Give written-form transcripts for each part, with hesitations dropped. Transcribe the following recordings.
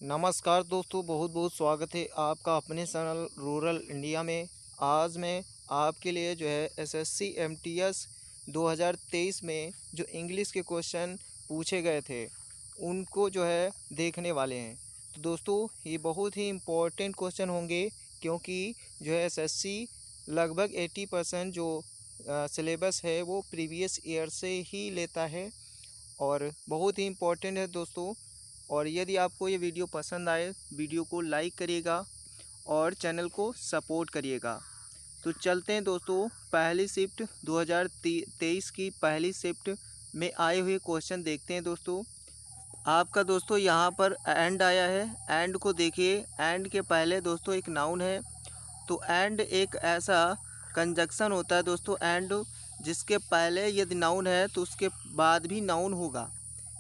नमस्कार दोस्तों, बहुत बहुत स्वागत है आपका अपने चैनल रूरल इंडिया में। आज मैं आपके लिए जो है एसएससी एमटीएस 2023 में जो इंग्लिश के क्वेश्चन पूछे गए थे उनको जो है देखने वाले हैं। तो दोस्तों, ये बहुत ही इम्पोर्टेंट क्वेश्चन होंगे, क्योंकि जो है एसएससी लगभग 80% जो सिलेबस है वो प्रीवियस ईयर से ही लेता है और बहुत ही इम्पोर्टेंट है दोस्तों। और यदि आपको ये वीडियो पसंद आए, वीडियो को लाइक करिएगा और चैनल को सपोर्ट करिएगा। तो चलते हैं दोस्तों, पहली शिफ्ट 2023 की पहली शिफ्ट में आए हुए क्वेश्चन देखते हैं दोस्तों। आपका दोस्तों यहाँ पर एंड आया है। एंड को देखिए, एंड के पहले दोस्तों एक नाउन है। तो एंड एक ऐसा कंजक्शन होता है दोस्तों, एंड जिसके पहले यदि नाउन है तो उसके बाद भी नाउन होगा।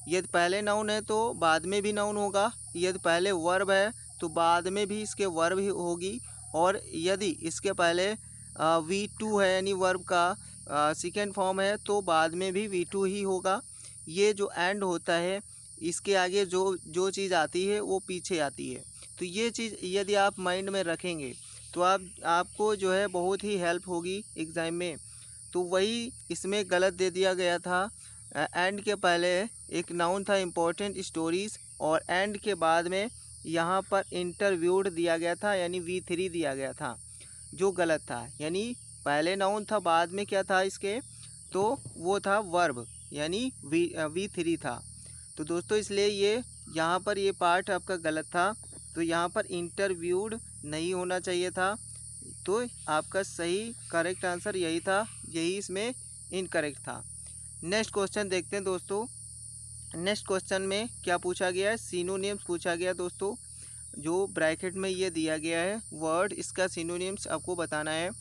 यदि पहले नाउन है तो बाद में भी नाउन होगा। यदि पहले वर्ब है तो बाद में भी इसके वर्ब ही होगी। और यदि इसके पहले V2 है यानी वर्ब का सेकेंड फॉर्म है तो बाद में भी V2 ही होगा। ये जो एंड होता है इसके आगे जो जो चीज़ आती है वो पीछे आती है। तो ये चीज़ यदि आप माइंड में रखेंगे तो आपको जो है बहुत ही हेल्प होगी एग्ज़ाम में। तो वही इसमें गलत दे दिया गया था। एंड के पहले एक नाउन था इम्पोर्टेंट स्टोरीज़, और एंड के बाद में यहाँ पर इंटरव्यूड दिया गया था यानी V3 दिया गया था, जो गलत था। यानी पहले नाउन था, बाद में क्या था इसके, तो वो था वर्ब यानी V3 था। तो दोस्तों इसलिए ये यहाँ पर ये पार्ट आपका गलत था। तो यहाँ पर इंटरव्यूड नहीं होना चाहिए था। तो आपका सही करेक्ट आंसर यही था, यही इसमें इनकरेक्ट था। नेक्स्ट क्वेश्चन देखते हैं दोस्तों। नेक्स्ट क्वेश्चन में क्या पूछा गया है, सिनोनिम्स पूछा गया दोस्तों। जो ब्रैकेट में ये दिया गया है वर्ड, इसका सिनोनिम्स आपको बताना है।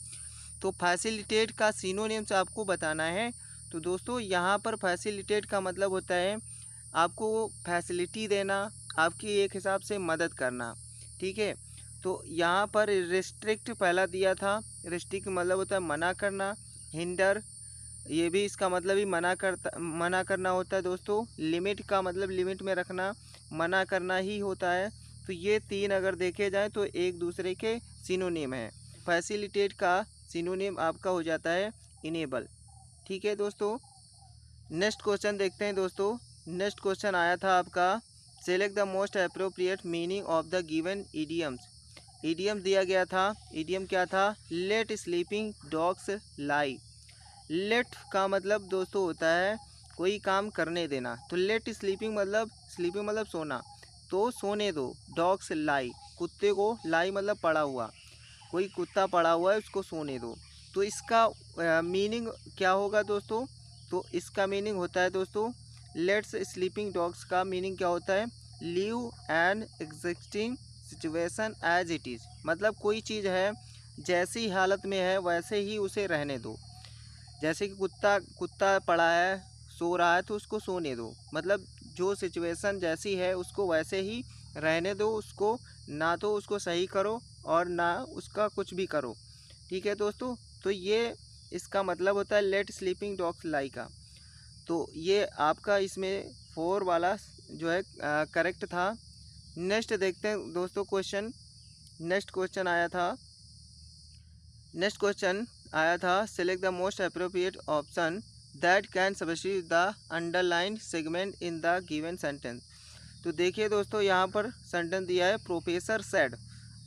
तो फैसिलिटेट का सिनोनिम्स आपको बताना है। तो दोस्तों यहाँ पर फैसिलिटेट का मतलब होता है आपको फैसिलिटी देना, आपकी एक हिसाब से मदद करना, ठीक है। तो यहाँ पर रिस्ट्रिक्ट पहला दिया था। रिस्ट्रिक्ट मतलब होता है मना करना। हिंडर, ये भी इसका मतलब ही मना करना होता है दोस्तों। लिमिट का मतलब लिमिट में रखना, मना करना ही होता है। तो ये तीन अगर देखे जाए तो एक दूसरे के सिनोनिम है। फैसिलिटेट का सिनोनिम आपका हो जाता है इनेबल, ठीक है दोस्तों। नेक्स्ट क्वेश्चन देखते हैं दोस्तों। नेक्स्ट क्वेश्चन आया था आपका, select the most appropriate meaning of the given idioms. Idiom दिया गया था। ईडियम क्या था, लेट स्लीपिंग डॉग्स लाई। लेट का मतलब दोस्तों होता है कोई काम करने देना। तो लेट स्लीपिंग मतलब सोना, तो सोने दो। डॉग्स लाई, कुत्ते को, लाई मतलब पड़ा हुआ, कोई कुत्ता पड़ा हुआ है उसको सोने दो। तो इसका मीनिंग क्या होगा दोस्तों, तो इसका मीनिंग होता है दोस्तों, लेट्स स्लीपिंग डॉग्स का मीनिंग क्या होता है, leave an existing situation as it is. मतलब कोई चीज़ है जैसी हालत में है वैसे ही उसे रहने दो। जैसे कि कुत्ता कुत्ता पड़ा है, सो रहा है, तो उसको सोने दो। मतलब जो सिचुएशन जैसी है उसको वैसे ही रहने दो। उसको ना तो उसको सही करो और ना उसका कुछ भी करो, ठीक है दोस्तों। तो ये इसका मतलब होता है लेट स्लीपिंग डॉग्स लाई का। तो ये आपका इसमें 4 वाला जो है करेक्ट था। नेक्स्ट देखते हैं दोस्तों क्वेश्चन। नेक्स्ट क्वेश्चन आया था नेक्स्ट क्वेश्चन आया था, select the most appropriate option that can substitute the underline segment in the given sentence. तो देखिए दोस्तों, यहाँ पर सेंटेंस दिया है प्रोफेसर सेड।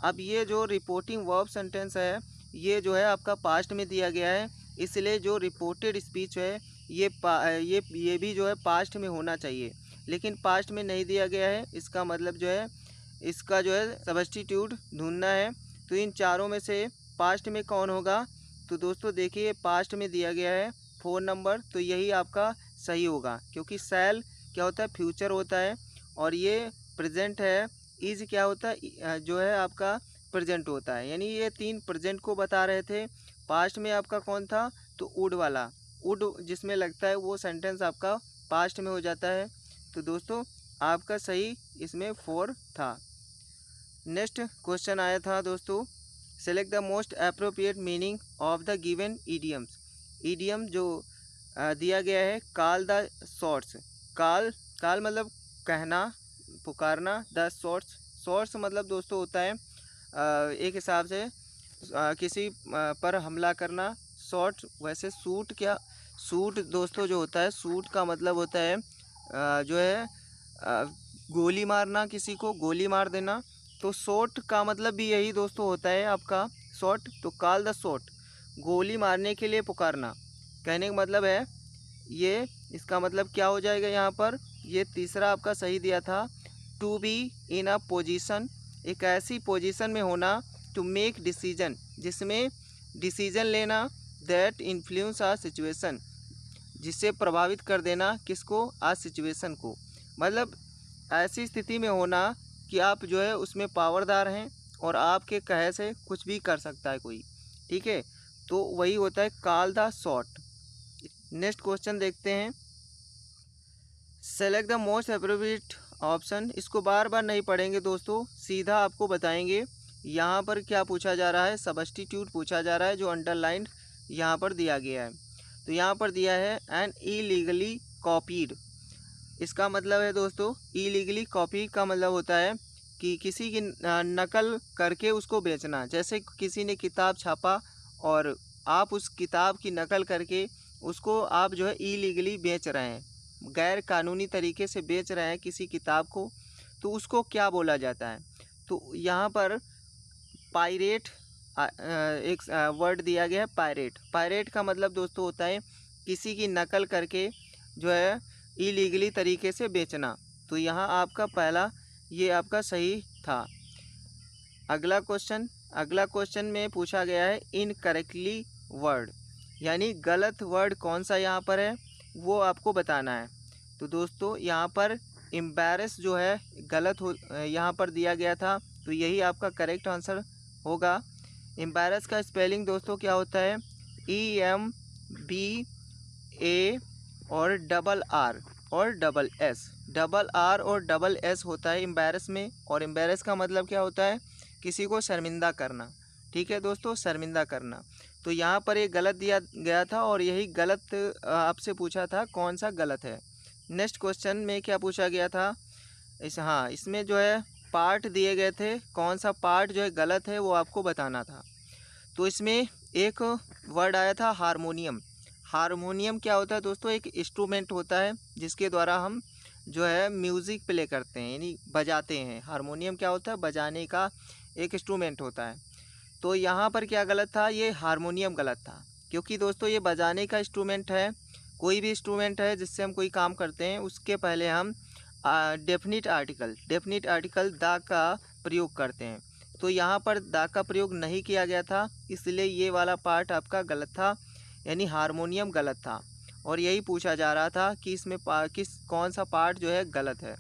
अब ये जो रिपोर्टिंग वर्ब सेंटेंस है ये जो है आपका पास्ट में दिया गया है, इसलिए जो रिपोर्टेड स्पीच है ये भी जो है पास्ट में होना चाहिए, लेकिन पास्ट में नहीं दिया गया है। इसका मतलब जो है इसका जो है सब्स्टिट्यूट ढूंढना है। तो इन चारों में से पास्ट में कौन होगा, तो दोस्तों देखिए पास्ट में दिया गया है 4 नंबर, तो यही आपका सही होगा। क्योंकि सेल क्या होता है, फ्यूचर होता है, और ये प्रेजेंट है। इज क्या होता है, जो है आपका प्रेजेंट होता है। यानी ये तीन प्रेजेंट को बता रहे थे। पास्ट में आपका कौन था, तो वुड वाला, वुड जिसमें लगता है वो सेंटेंस आपका पास्ट में हो जाता है। तो दोस्तों आपका सही इसमें 4 था। नेक्स्ट क्वेश्चन आया था दोस्तों, select the most appropriate meaning of the given idioms. Idiom जो दिया गया है, call the shots. Call call मतलब कहना, पुकारना, द शॉट्स शॉर्ट्स मतलब दोस्तों होता है एक हिसाब से किसी पर हमला करना। शॉर्ट वैसे सूट क्या, सूट दोस्तों जो होता है, सूट का मतलब होता है जो है अ, गोली मारना, किसी को गोली मार देना। तो शॉट का मतलब भी यही दोस्तों होता है आपका शॉट। तो कॉल द शॉट, गोली मारने के लिए पुकारना, कहने का मतलब है ये। इसका मतलब क्या हो जाएगा यहाँ पर, ये तीसरा आपका सही दिया था। To be in a position, एक ऐसी पोजीशन में होना, टू मेक डिसीजन, जिसमें डिसीजन लेना, दैट इन्फ्लुएंस आ सिचुएशन, जिससे प्रभावित कर देना किसको, आज सिचुएशन को। मतलब ऐसी स्थिति में होना कि आप जो है उसमें पावरदार हैं और आपके कहे से कुछ भी कर सकता है कोई, ठीक है। तो वही होता है call the shot. Next question देखते हैं। Select the most appropriate option, इसको बार बार नहीं पढ़ेंगे दोस्तों, सीधा आपको बताएंगे। यहाँ पर क्या पूछा जा रहा है, सब्स्टिट्यूट पूछा जा रहा है, जो अंडरलाइंड यहाँ पर दिया गया है। तो यहाँ पर दिया है एन इलीगली कॉपीड, इसका मतलब है दोस्तों, इलीगली कॉपी का मतलब होता है कि किसी की नकल करके उसको बेचना। जैसे किसी ने किताब छापा और आप उस किताब की नकल करके उसको आप जो है इलीगली बेच रहे हैं, गैर कानूनी तरीके से बेच रहे हैं किसी किताब को, तो उसको क्या बोला जाता है। तो यहाँ पर पायरेट एक वर्ड दिया गया है, पायरेट। पायरेट का मतलब दोस्तों होता है किसी की नकल करके जो है इलीगली तरीके से बेचना। तो यहाँ आपका पहला ये आपका सही था। अगला क्वेश्चन, अगला क्वेश्चन में पूछा गया है इनकरेक्टली वर्ड, यानी गलत वर्ड कौन सा यहाँ पर है वो आपको बताना है। तो दोस्तों यहाँ पर एम्बैरेस जो है गलत हो यहाँ पर दिया गया था, तो यही आपका करेक्ट आंसर होगा। एम्बैरेस का स्पेलिंग दोस्तों क्या होता है, EMBA और डबल आर और डबल एस, डबल आर और डबल एस होता है एम्बैरेस में। और एम्बैरेस का मतलब क्या होता है, किसी को शर्मिंदा करना, ठीक है दोस्तों, शर्मिंदा करना। तो यहाँ पर ये गलत दिया गया था और यही गलत आपसे पूछा था कौन सा गलत है। नेक्स्ट क्वेश्चन में क्या पूछा गया था, हाँ इसमें जो है पार्ट दिए गए थे, कौन सा पार्ट जो है गलत है वो आपको बताना था। तो इसमें एक वर्ड आया था हारमोनियम। हारमोनियम क्या होता है दोस्तों, एक इंस्ट्रूमेंट होता है जिसके द्वारा हम जो है म्यूज़िक प्ले करते हैं, यानी बजाते हैं। हारमोनियम क्या होता है, बजाने का एक इंस्ट्रूमेंट होता है। तो यहाँ पर क्या गलत था, ये हारमोनियम गलत था, क्योंकि दोस्तों ये बजाने का इंस्ट्रूमेंट है। कोई भी इंस्ट्रूमेंट है जिससे हम कोई काम करते हैं उसके पहले हम डेफिनिट आर्टिकल द का प्रयोग करते हैं। तो यहाँ पर द का प्रयोग नहीं किया गया था, इसलिए ये वाला पार्ट आपका गलत था, यानी हारमोनियम गलत था। और यही पूछा जा रहा था कि इसमें कौन सा पार्ट जो है गलत है।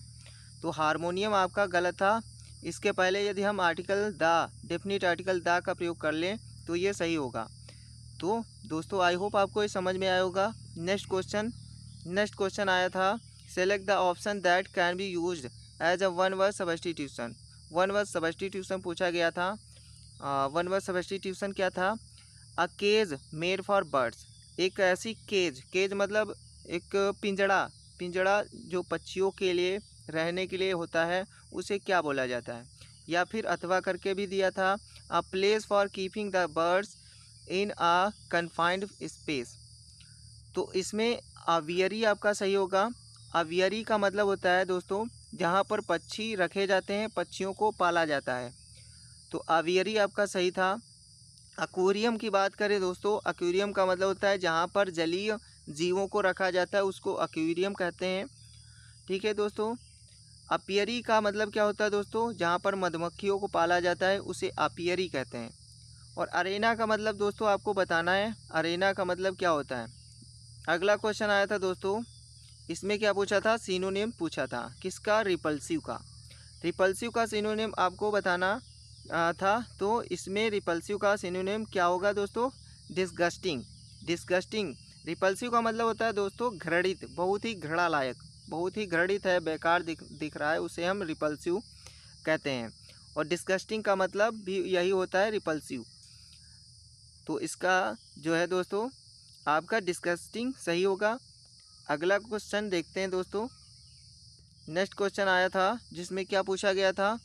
तो हारमोनियम आपका गलत था। इसके पहले यदि हम article the, definite article the का प्रयोग कर लें तो ये सही होगा। तो दोस्तों आई होप आपको ये समझ में आया होगा। नेक्स्ट क्वेश्चन आया था select the option that can be used as a one word substitution. One word substitution पूछा गया था। वन वर्ड सब्स्टिट्यूशन क्या था, a cage made for birds, एक ऐसी केज मतलब एक पिंजड़ा, पिंजड़ा जो पक्षियों के लिए रहने के लिए होता है उसे क्या बोला जाता है। या फिर अथवा करके भी दिया था, a place for keeping the birds in a confined space. तो इसमें अवियरी आपका सही होगा। अवियरी का मतलब होता है दोस्तों जहाँ पर पक्षी रखे जाते हैं, पक्षियों को पाला जाता है, तो अवियरी आपका सही था। एक्वेरियम की बात करें दोस्तों, एक्वेरियम का मतलब होता है जहाँ पर जलीय जीवों को रखा जाता है उसको एक्वेरियम कहते हैं, ठीक है दोस्तों। अपियरी का मतलब क्या होता है दोस्तों, जहाँ पर मधुमक्खियों को पाला जाता है उसे अपियरी कहते हैं। और अरेना का मतलब दोस्तों आपको बताना है, अरेना का मतलब क्या होता है। अगला क्वेश्चन आया था दोस्तों, इसमें क्या पूछा था, सिनोनिम पूछा था किसका, रिपल्सिव का। रिपल्सिव का सिनोनिम आपको बताना था। तो इसमें रिपल्सिव का सिनोनिम क्या होगा दोस्तों, डिस्गस्टिंग। डिस्गस्टिंग रिपल्सिव का मतलब होता है दोस्तों घृणित, बहुत ही घृणा लायक, बहुत ही घृणित है, बेकार दिख रहा है, उसे हम रिपल्सिव कहते हैं। और डिस्गस्टिंग का मतलब भी यही होता है, रिपल्सिव। तो इसका जो है दोस्तों आपका डिस्गस्टिंग सही होगा। अगला क्वेश्चन देखते हैं दोस्तों। नेक्स्ट क्वेश्चन आया था जिसमें क्या पूछा गया था,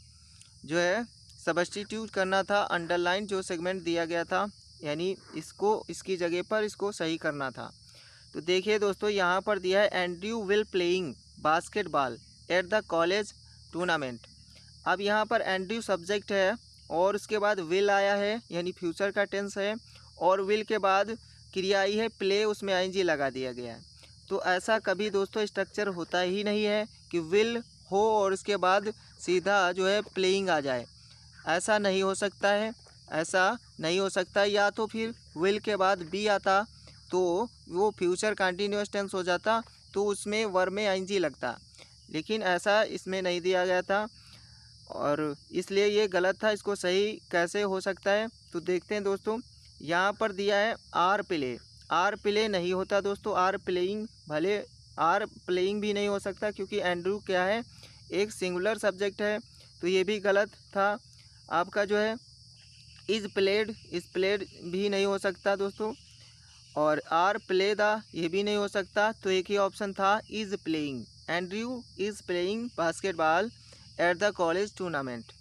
जो है सब्स्टिट्यूट करना था, अंडरलाइन जो सेगमेंट दिया गया था, यानी इसको इसकी जगह पर इसको सही करना था। तो देखिए दोस्तों, यहाँ पर दिया है Andrew will playing basketball at the college tournament. अब यहाँ पर एंड्रयू सब्जेक्ट है और उसके बाद विल आया है, यानी फ्यूचर का टेंस है, और विल के बाद क्रिया आई है प्ले, उसमें आईएनजी लगा दिया गया है। तो ऐसा कभी दोस्तों स्ट्रक्चर होता ही नहीं है कि विल हो और उसके बाद सीधा जो है प्लेइंग आ जाए। ऐसा नहीं हो सकता है, ऐसा नहीं हो सकता। या तो फिर विल के बाद बी आता तो वो फ्यूचर कंटिन्यूअस टेंस हो जाता, तो उसमें वर्ब में आईएनजी लगता, लेकिन ऐसा इसमें नहीं दिया गया था और इसलिए ये गलत था। इसको सही कैसे हो सकता है, तो देखते हैं दोस्तों। यहाँ पर दिया है आर प्ले, आर प्ले नहीं होता दोस्तों, आर प्लेइंग, भले आर प्लेइंग भी नहीं हो सकता क्योंकि एंड्रू क्या है, एक सिंगुलर सब्जेक्ट है, तो ये भी गलत था। आपका जो है इज़ प्लेड भी नहीं हो सकता दोस्तों, और आर प्ले द ये भी नहीं हो सकता। तो एक ही ऑप्शन था is playing, Andrew is playing basketball at the college tournament.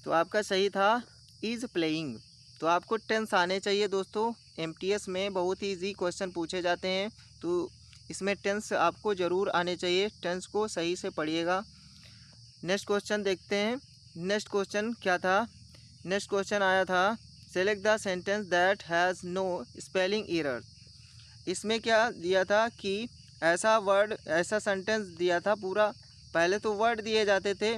तो आपका सही था इज़ प्लेइंग। तो आपको टेंस आने चाहिए दोस्तों, एमटीएस में बहुत ही ईजी क्वेश्चन पूछे जाते हैं, तो इसमें टेंस आपको ज़रूर आने चाहिए, टेंस को सही से पढ़िएगा। नेक्स्ट क्वेश्चन देखते हैं। नेक्स्ट क्वेश्चन क्या था, नेक्स्ट क्वेश्चन आया था select the sentence that has no spelling error. इसमें क्या दिया था कि ऐसा वर्ड, ऐसा सेंटेंस दिया था पूरा, पहले तो वर्ड दिए जाते थे,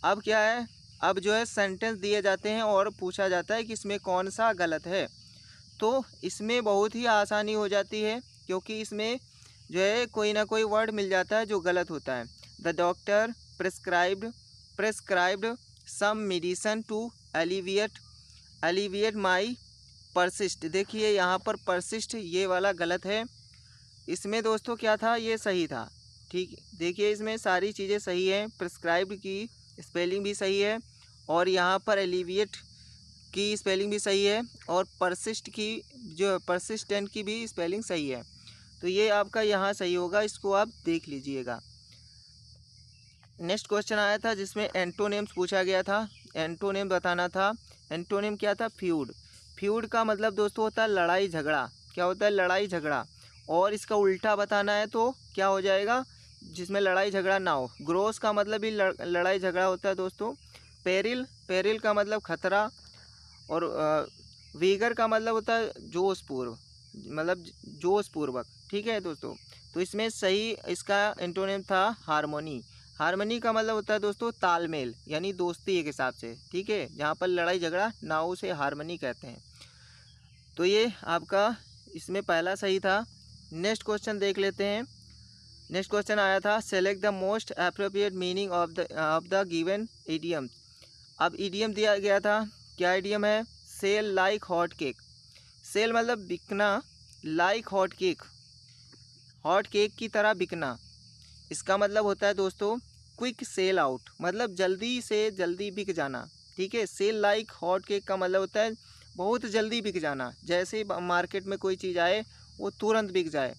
अब क्या है, अब जो है सेंटेंस दिए जाते हैं और पूछा जाता है कि इसमें कौन सा गलत है। तो इसमें बहुत ही आसानी हो जाती है क्योंकि इसमें जो है कोई ना कोई वर्ड मिल जाता है जो गलत होता है। The doctor prescribed some medicine to alleviate my persist. देखिए यहाँ पर परसिस्ट ये वाला गलत है, इसमें दोस्तों क्या था, ये सही था। ठीक, देखिए इसमें सारी चीज़ें सही हैं, प्रिस्क्राइब्ड की स्पेलिंग भी सही है और यहाँ पर एलिविएट की स्पेलिंग भी सही है और परसिस्ट की जो परसिस्टेंट की भी स्पेलिंग सही है। तो ये आपका यहाँ सही होगा, इसको आप देख लीजिएगा। नेक्स्ट क्वेश्चन आया था जिसमें एंटोनिम्स पूछा गया था, एंटोनिम बताना था। एंटोनिम क्या था, फ्यूड। फ्यूड का मतलब दोस्तों होता है लड़ाई झगड़ा। क्या होता है, लड़ाई झगड़ा। और इसका उल्टा बताना है तो क्या हो जाएगा, जिसमें लड़ाई झगड़ा ना हो। ग्रोस का मतलब भी लड़ाई झगड़ा होता है दोस्तों। पेरिल का मतलब खतरा, और वीगर का मतलब होता है जोशपूर्व, मतलब जोशपूर्वक। ठीक है दोस्तों, तो इसमें सही इसका एंटोनिम था हार्मोनी। हार्मनी का मतलब होता है दोस्तों तालमेल, यानी दोस्ती एक हिसाब से। ठीक है, जहाँ पर लड़ाई झगड़ा ना हो उसे हार्मनी कहते हैं। तो ये आपका इसमें पहला सही था। नेक्स्ट क्वेश्चन देख लेते हैं। नेक्स्ट क्वेश्चन आया था select the most appropriate meaning of the given idiom. अब इडियम दिया गया था, क्या इडियम है, sell like hot cake. Sell मतलब बिकना, लाइक हॉट केक की तरह बिकना। इसका मतलब होता है दोस्तों क्विक सेल आउट, मतलब जल्दी से जल्दी बिक जाना। ठीक है, सेल लाइक हॉट केक का मतलब होता है बहुत जल्दी बिक जाना, जैसे ही मार्केट में कोई चीज़ आए वो तुरंत बिक जाए,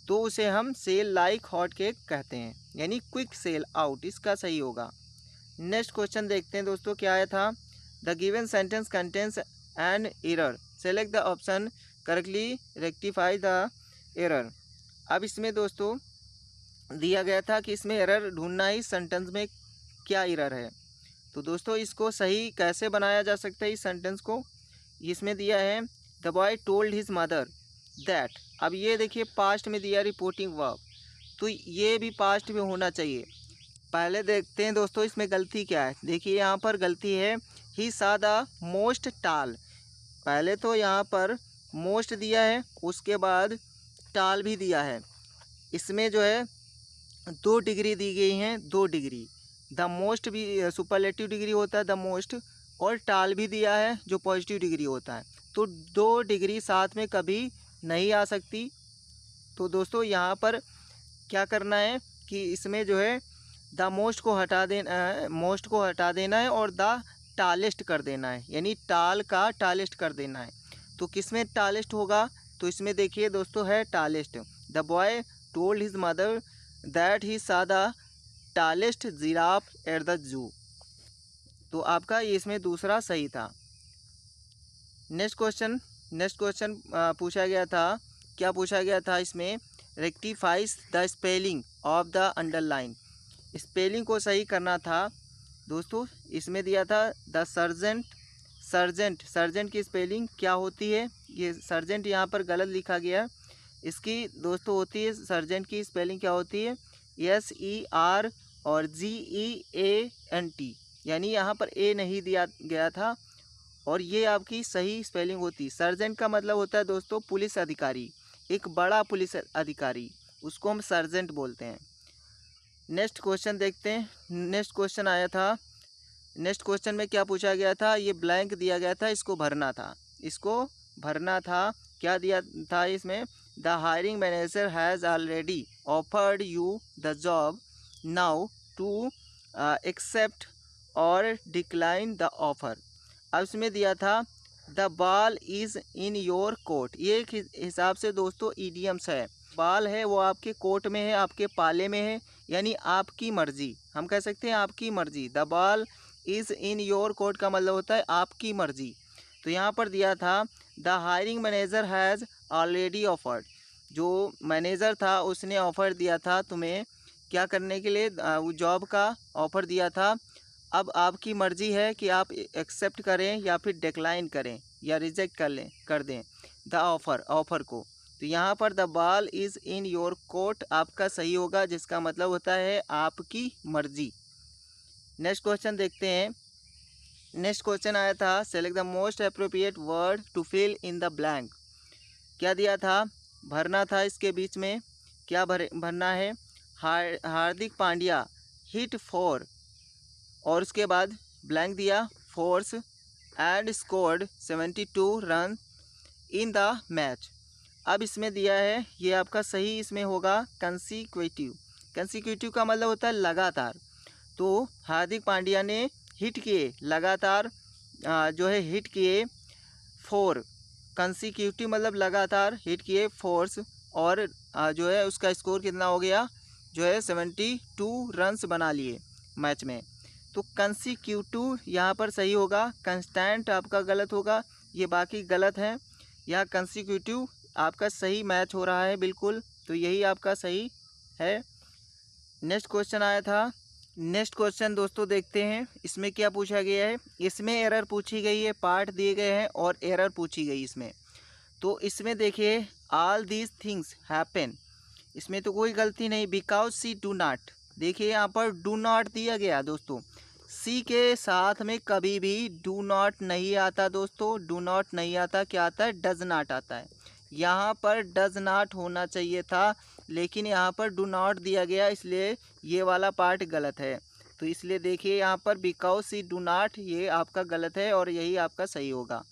तो उसे हम सेल लाइक हॉट केक कहते हैं, यानी क्विक सेल आउट, इसका सही होगा। नेक्स्ट क्वेश्चन देखते हैं दोस्तों, क्या आया था, the given sentence contains an error, select the option correctly rectify the error. अब इसमें दोस्तों दिया गया था कि इसमें एरर ढूंढना ही, सेंटेंस में क्या एरर है। तो दोस्तों इसको सही कैसे बनाया जा सकता है इस सेंटेंस को, इसमें दिया है the boy told his mother that. अब ये देखिए पास्ट में दिया रिपोर्टिंग वर्ब, तो ये भी पास्ट में होना चाहिए। पहले देखते हैं दोस्तों इसमें गलती क्या है। देखिए यहाँ पर गलती है ही सा द मोस्ट टाल। पहले तो यहाँ पर मोस्ट दिया है, उसके बाद टाल भी दिया है। इसमें जो है 2 डिग्री दी गई हैं, 2 डिग्री। द मोस्ट भी सुपरलेटिव डिग्री होता है द मोस्ट, और टाल भी दिया है जो पॉजिटिव डिग्री होता है। तो 2 डिग्री साथ में कभी नहीं आ सकती। तो दोस्तों यहाँ पर क्या करना है कि इसमें जो है द मोस्ट को हटा देना, मोस्ट को हटा देना है और द टालेस्ट कर देना है, यानी टाल का टालेस्ट कर देना है। तो किसमें टालेस्ट होगा, तो इसमें देखिए दोस्तों है tallest. The boy told his mother that he saw the tallest giraffe at the zoo। तो आपका इसमें दूसरा सही था। नेक्स्ट क्वेश्चन पूछा गया था, क्या पूछा गया था इसमें, rectifies the spelling of the underline. Spelling को सही करना था दोस्तों। इसमें दिया था द सर्जेंट, सर्जेंट की स्पेलिंग क्या होती है, ये सर्जेंट यहाँ पर गलत लिखा गया। इसकी दोस्तों होती है, सर्जेंट की स्पेलिंग क्या होती है, SER और GEANT, यानी यहाँ पर ए नहीं दिया गया था और ये आपकी सही स्पेलिंग होती। सर्जेंट का मतलब होता है दोस्तों पुलिस अधिकारी, एक बड़ा पुलिस अधिकारी, उसको हम सर्जेंट बोलते हैं। नेक्स्ट क्वेश्चन देखते हैं। नेक्स्ट क्वेश्चन आया था, नेक्स्ट क्वेश्चन में क्या पूछा गया था, ये ब्लैंक दिया गया था, इसको भरना था, इसको भरना था। क्या दिया था इसमें, the hiring manager has already offered you the job, now to accept और डिक्लाइन द ऑफर। अब इसमें दिया था the ball is in your court. ये एक हिसाब से दोस्तों ईडियम्स है। बाल है वो आपके कोर्ट में है, आपके पाले में है, यानी आपकी मर्जी, हम कह सकते हैं आपकी मर्जी। The ball is in your court का मतलब होता है आपकी मर्जी। तो यहाँ पर दिया था the hiring manager has already offered, जो मैनेजर था उसने ऑफ़र दिया था तुम्हें क्या करने के लिए, जॉब का ऑफ़र दिया था। अब आपकी मर्जी है कि आप एक्सेप्ट करें या फिर डिक्लाइन करें या रिजेक्ट कर दें द ऑफ़र को। तो यहाँ पर the ball is in your court आपका सही होगा, जिसका मतलब होता है आपकी मर्जी। नेक्स्ट क्वेश्चन देखते हैं। नेक्स्ट क्वेश्चन आया था, select the most appropriate word to fill in the blank. क्या दिया था, भरना था इसके बीच में, क्या भरना है, हार्दिक पांड्या हिट 4 और उसके बाद ब्लैंक दिया force and scored 72 run in the match. अब इसमें दिया है, ये आपका सही इसमें होगा कंसिक्यूटिव। कंसिक्यूटिव का मतलब होता है लगातार। तो हार्दिक पांड्या ने हिट किए लगातार, जो है हिट किए 4, कंसिक्यूटिव मतलब लगातार हिट किए फोर्स, और जो है उसका स्कोर कितना हो गया, जो है 72 रन्स बना लिए मैच में। तो कंसिक्यूटिव यहाँ पर सही होगा, कंस्टेंट आपका गलत होगा, ये बाकी गलत है। यहाँ कंसिक्यूटिव आपका सही मैच हो रहा है बिल्कुल, तो यही आपका सही है। नेक्स्ट क्वेश्चन आया था। नेक्स्ट क्वेश्चन दोस्तों देखते हैं, इसमें क्या पूछा गया है। इसमें एरर पूछी गई है, पार्ट दिए गए हैं और एरर पूछी गई इसमें। तो इसमें देखिए ऑल दीज थिंग्स हैपन, इसमें तो कोई गलती नहीं, बिकॉज सी डू नॉट। देखिए यहाँ पर डू नॉट दिया गया दोस्तों, सी के साथ में कभी भी डू नॉट नहीं आता दोस्तों, डू नॉट नहीं आता, क्या आता है, डज नॉट आता है। यहाँ पर डज नॉट होना चाहिए था, लेकिन यहाँ पर डू नॉट दिया गया, इसलिए ये वाला पार्ट गलत है। तो इसलिए देखिए यहाँ पर बिकॉज सी डू नॉट, ये आपका गलत है और यही आपका सही होगा।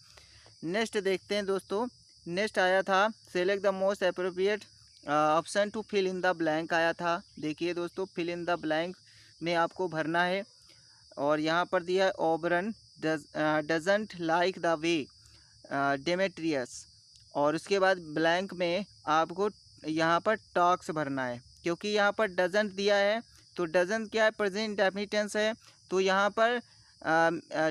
नेक्स्ट देखते हैं दोस्तों। नेक्स्ट आया था, select the most appropriate option to fill in the blank आया था। देखिए दोस्तों, फिल इन द ब्लैंक में आपको भरना है और यहाँ पर दिया है Oberon doesn't like the way Demetrius, और उसके बाद ब्लैंक में आपको यहाँ पर टॉक्स भरना है, क्योंकि यहाँ पर डजंट दिया है। तो डजंट क्या है, प्रेजेंट इंडेफिनिट टेंस है, तो यहाँ पर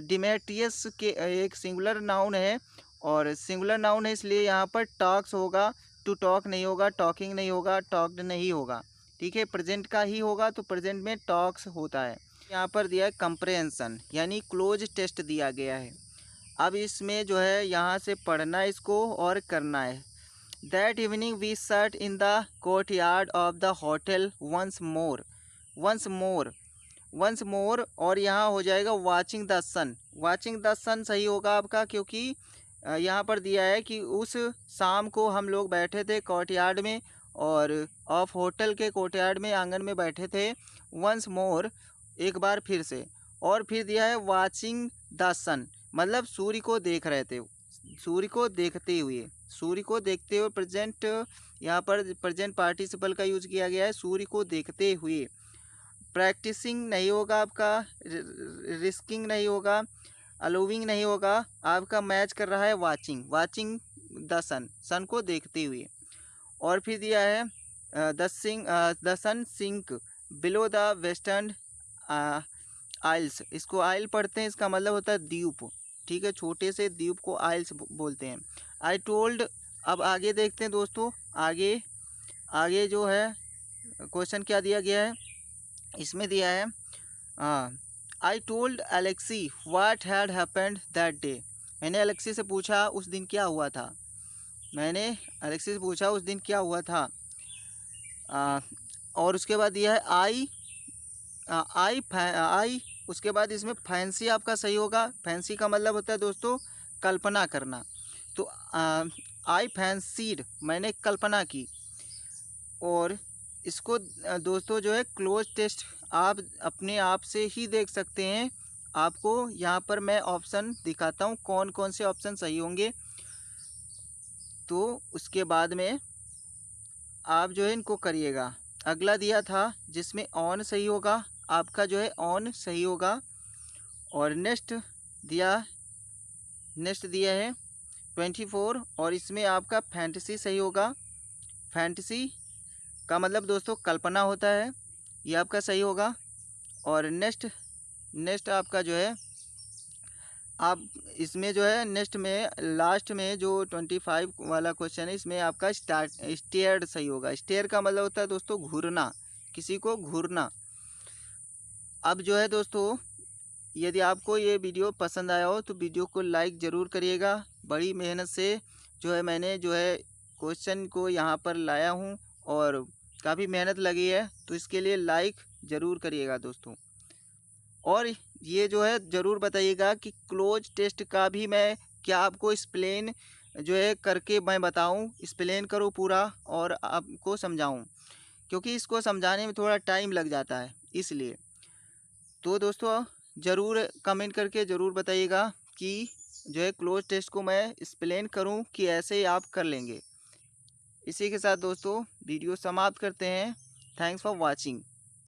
डेमेट्रियस के एक सिंगुलर नाउन है और सिंगुलर नाउन है, इसलिए यहाँ पर टॉक्स होगा, टू टॉक नहीं होगा, टॉकिंग नहीं होगा, टॉक्ड नहीं होगा। ठीक है, प्रेजेंट का ही होगा, तो प्रेजेंट में टॉक्स होता है। यहाँ पर दिया है कंप्रेहेंशन, यानी क्लोज टेस्ट दिया गया है। अब इसमें जो है यहाँ से पढ़ना है इसको और करना है। That evening we sat in the courtyard of the hotel once more, once more, once more, और यहाँ हो जाएगा watching the sun. Watching the sun सही होगा आपका, क्योंकि यहाँ पर दिया है कि उस शाम को हम लोग बैठे थे कोर्टयार्ड में, और ऑफ होटल के कोर्टयार्ड में आंगन में बैठे थे, वंस मोर एक बार फिर से, और फिर दिया है वाचिंग द सन, मतलब सूर्य को देख रहे थे, सूर्य को देखते हुए, सूर्य को देखते हुए प्रेजेंट, यहाँ पर प्रेजेंट पार्टिसिपल का यूज किया गया है, सूर्य को देखते हुए। प्रैक्टिसिंग नहीं होगा आपका, रिस्किंग नहीं होगा, अलोविंग नहीं होगा, आपका मैच कर रहा है watching, watching the sun, sun को देखते हुए। और फिर दिया है the sun sink below the western isles, इसको आइल पढ़ते हैं, इसका मतलब होता है द्वीप, ठीक है, छोटे से द्वीप को आइल्स बोलते हैं। आई टोल्ड, अब आगे देखते हैं दोस्तों, आगे आगे जो है क्वेश्चन क्या दिया गया है, इसमें दिया है I told Alexi what had happened that day. मैंने एलेक्सी से पूछा उस दिन क्या हुआ था, मैंने एलेक्सी से पूछा उस दिन क्या हुआ था। और उसके बाद दिया है आई, उसके बाद इसमें फैंसी आपका सही होगा। फैंसी का मतलब होता है दोस्तों कल्पना करना, तो आई फैंसीड, मैंने कल्पना की। और इसको दोस्तों जो है क्लोज टेस्ट आप अपने आप से ही देख सकते हैं। आपको यहाँ पर मैं ऑप्शन दिखाता हूँ कौन कौन से ऑप्शन सही होंगे, तो उसके बाद में आप जो है इनको करिएगा। अगला दिया था जिसमें ऑन सही होगा, आपका जो है ऑन सही होगा। और नेक्स्ट दिया है 24, और इसमें आपका फैंटेसी सही होगा। फैंटेसी का मतलब दोस्तों कल्पना होता है, ये आपका सही होगा। और नेक्स्ट आपका जो है, आप इसमें जो है नेक्स्ट में लास्ट में जो 25 वाला क्वेश्चन है, इसमें आपका स्टेयर्ड सही होगा। स्टेयर का मतलब होता है दोस्तों घूरना, किसी को घूरना। अब जो है दोस्तों, यदि आपको ये वीडियो पसंद आया हो तो वीडियो को लाइक ज़रूर करिएगा। बड़ी मेहनत से जो है मैंने जो है क्वेश्चन को यहाँ पर लाया हूँ और काफ़ी मेहनत लगी है, तो इसके लिए लाइक ज़रूर करिएगा दोस्तों। और ये जो है ज़रूर बताइएगा कि क्लोज टेस्ट का भी मैं क्या आपको एक्सप्लेन जो है करके मैं बताऊं, एक्सप्लेन करूं पूरा और आपको समझाऊं, क्योंकि इसको समझाने में थोड़ा टाइम लग जाता है इसलिए। तो दोस्तों ज़रूर कमेंट करके ज़रूर बताइएगा कि जो है क्लोज टेस्ट को मैं एक्सप्लेन करूं कि ऐसे ही आप कर लेंगे। इसी के साथ दोस्तों वीडियो समाप्त करते हैं। Thanks for watching.